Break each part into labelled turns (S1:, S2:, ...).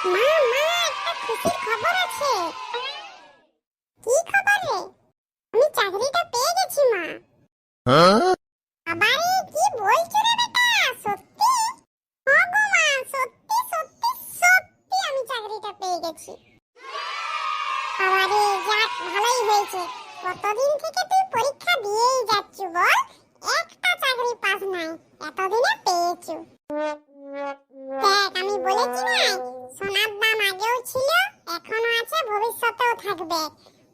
S1: মা মা, একটা খুশির খবর আছে। কি খবর রে? আমি চাকরিটা পেয়ে গেছি মা। আবারে কি বলছো রে বেটা? সত্যি? হ্যাঁ গো মা, সত্যি সত্যি সত্যি আমি চাকরিটা পেয়ে গেছি। আবারে যাক, ভালোই হয়েছে। কতদিন থেকে তুই পরীক্ষা দিয়েই যাচ্ছু বল, একটা চাকরি পাস নাই, এতদিনে পেয়েছু। দেখ, আমি বলেছি না, সোনার দাম আগেও ছিল, এখনো আছে, ভবিষ্যতেও থাকবে।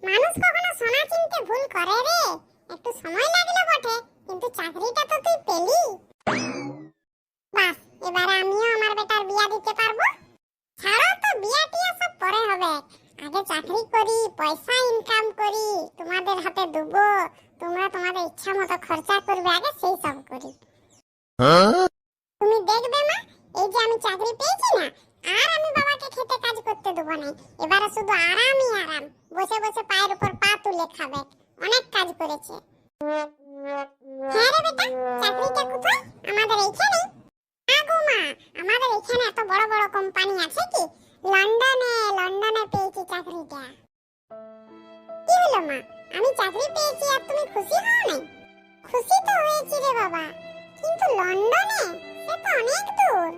S1: মানুষ কখনো সোনা চিনতে ভুল করে রে? একটু সময় লাগলো বটে, কিন্তু চাকরিটা তো তুই পেলি। বাস, এবারে আমিও আমার বেটার বিয়া দিতে পারবো। ছাড়ো তো, বিয়া টিয়া সব পরে হবে। আগে চাকরি করি, পয়সা ইনকাম করি, তোমাদের হাতে দেবো, তোমরা তোমাদের ইচ্ছা মতো খরচা করবে, আগে সেই সব করি। তুমি দেখবে মা, এই যে আমি চাকরি পেয়েছি না, আর আমি বাবাকে খেতে কাজ করতে দেবো না। এবারে শুধু আরামই আরাম, বসে বসে পায়ের উপর পা তুলে খাবে। অনেক কাজ করেছে। হ্যাঁ রে বেটা, চাকরিটা কোথায়? আমাদের এইখানে? না গো মা, আমাদের এখানে এত বড় বড় কোম্পানি আছে কি? লন্ডনে, লন্ডনে পেয়েছি চাকরিটা। কি হলো মা, আমি চাকরি পেয়েছি আর তুমি খুশি হও নাই? খুশি তো হয়েছি রে বাবা, কিন্তু লন্ডনে, সে তো অনেক দূর।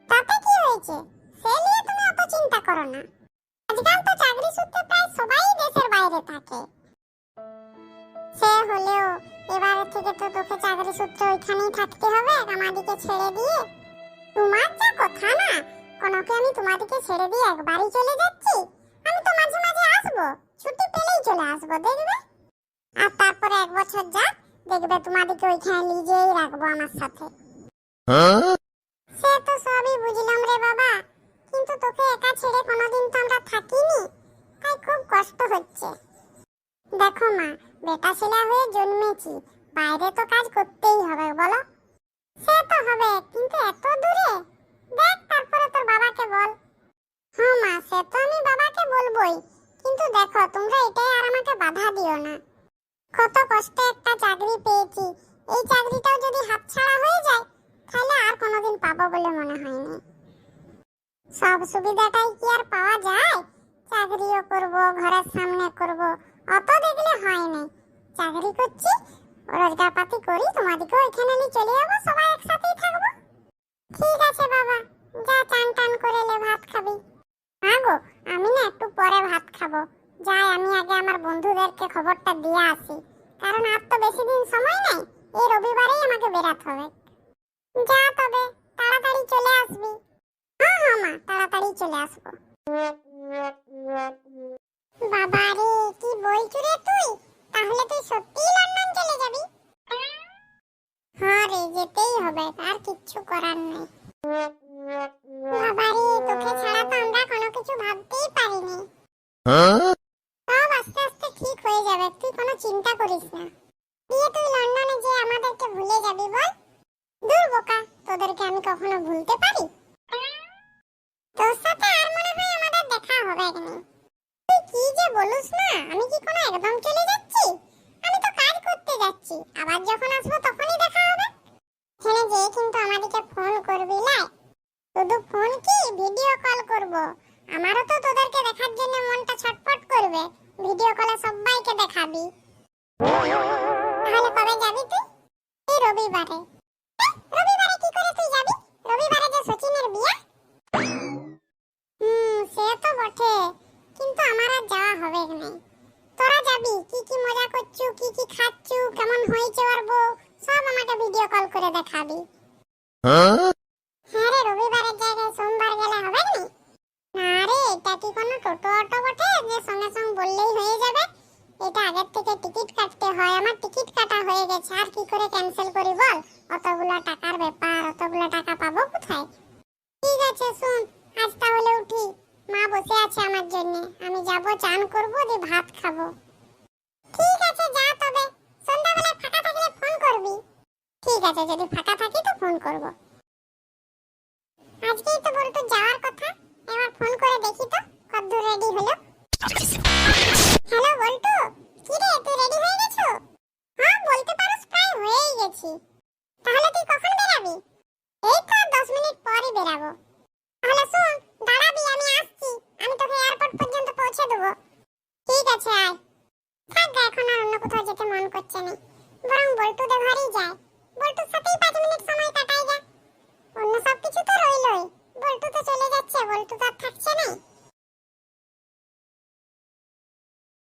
S1: তাতে কি হয়েছে, সে নিয়ে তুমি অত চিন্তা করো না। আজকাল তো চাকরি সূত্রে প্রায় সবাই দেশের বাইরে থাকে। সে হলেও এবারে থেকে তো তোকে চাকরি সূত্রে ওইখানেই থাকতে হবে, আমাদিকে ছেড়ে দিয়ে। তোমার যা কথা না, কোনকে আমি তোমাদিকে ছেড়ে দিয়ে একবারই চলে যাচ্ছি? আমি তো মাঝে মাঝে আসবো, ছুটি পেলেই চলে আসবো, দেখবে। আর তারপরে 1 বছর যাক, দেখবে তোমাদিকে ওইখানে নিজেই রাখবো আমার সাথে। সে তো সবই বুঝলাম রে বাবা, কিন্তু তোকে একা ছেড়ে কোনোদিন তো আমরা থাকিনি, তাই খুব কষ্ট হচ্ছে। দেখো মা, বেটা ছেলে হয়ে জন্মেছি, বাইরে তো কাজ করতেই হবে, বলো। সে তো হবে, কিন্তু এত দূরে। দেখ, তারপরে তোর বাবাকে বল। হ্যাঁ মা, সে তো আমি বাবাকে বলবোই, কিন্তু দেখো, তোমরা এটাই আর আমাকে বাধা দিও না। কত কষ্টে একটা চাকরি পেয়েছি, এই চাকরিটাও যদি হাতছাড়া হয়ে যায়, তাহলে আর কোনোদিন পাবো বলে মনে হয়নি। সব সুবিধাটাই কি আর পাওয়া যায়? চাকরিও করব, ঘরের সামনে করব, অত দেখলে হয় না। চাকরি করছি, রোজগার পাতি করি, তোমাদেরকেও এখানে নিয়ে চলে যাবো, সবাই একসাথেই থাকবো। ঠিক আছে বাবা, যা চান টান করে লে, ভাত খাবি। না গো, আমি না একটু পরে ভাত খাবো। যাই, আমি আগে আমার বন্ধুদেরকে খবরটা দিয়ে আসি, কারণ আর তো বেশি দিন সময় নেই, এই রবিবারেই আমাকে বেরাতে হবে। যা তবে, তাড়াতাড়ি চলে আসবি। হ্যাঁ হ্যাঁ মা, তাড়াতাড়ি চলে আসবো। বাবা রে, কি বলছু রে তুই? তাহলে তুই সত্যিই লন্ডন চলে যাবি? হ্যাঁ রে, যেতেই হবে, আর কিচ্ছু করার নেই। বাবা রে, তোকে ছাড়া তো আমরা কোনো কিছু ভাবতেই পারিনি। সব আস্তে আস্তে ঠিক হয়ে যাবে, তুই কোনো চিন্তা করিস না। দিয়ে তুই লন্ডনে যে আমাদেরকে ভুলে যাবি বল? দূর বোকা, তোদেরকে আমি কখনো ভুলতে পারি? তোর সাথে আর মনে হয় আমাদের দেখা হবে না। তুই কি যে বলিস না, আমি কি কোনো একদম চলে যাচ্ছি? আমি তো কাজ করতে যাচ্ছি, আবার যখন আসবো তখনই দেখা হবে। এখানে যে কিন্তু আমাদেরকে ফোন করবি লাই, শুধু ফোন কি, ভিডিও কল করব। আমারও তো তোদেরকে দেখার জন্য মনটা ছটফট করবে, ভিডিও কলে সবাইকে দেখাবি। তাহলে কবে যাবি তুই? এই রবিবারে। রবিবারে কি করে তুই যাবি? রবিবারে যে সচিনের বিয়ে। সে তো বটে, কিন্তু আমার আর যাওয়া হবে না। তোরা যাবি, কি কি মজা করছু, কি কি খাচ্ছু, কেমন হয়েছে ওর বউ, সব আমাকে ভিডিও কল করে দেখাবি। হ্যাঁ রে, রবিবারের জায়গায় সোমবার গেলে হবে না? না রে, এটা কি কোনো টোটো অটো বটে যে সঙ্গে সঙ্গে বললেই হয়ে যাবে? এটা আগের থেকে টিকিট কাটতে হয়, আমার টিকিট কাটা হয়ে গেছে, আর কি করে ক্যান্সেল করি বল? অতগুলো টাকার ব্যাপার, অতগুলো টাকা পাবো কোথায়? ঠিক আছে শুন, আজ তাহলে উঠি, মা বসে আছে আমার জন্য, আমি যাব, চান করব, দিয়ে ভাত খাবো। ঠিক আছে, যা তবে, সন্ধ্যাবেলা ফাঁকা থাকলে ফোন করবি। ঠিক আছে, যদি ফাঁকা থাকি তো ফোন করব। আজকেই তো বলতো যাওয়ার কথা, এবার ফোন করে দেখি তো কতদূর রেডি হলো। হ্যালো বল্টু, কি রে, তুই রেডি হয়ে গেছো? হ্যাঁ বলতে পারোস, প্রায় হয়েই গেছি। তাহলে তুই কখন বেরাবি? এই তো 10 মিনিট পরই বেরাবো। তাহলে শুন, দাঁড়াবি, আমি করবো। ঠিক আছে আয়। থাক গা, এখন আর অন্য কোথাও যেতে মন করছে না, বরং বল্টুদের ঘরেই যায়। বল্টুর সাথেই 5 মিনিট সময় কাটাই গা। অন্য সব কিছু তো রইলই, বল্টু তো চলে যাচ্ছে, বল্টু তো আর থাকছে না।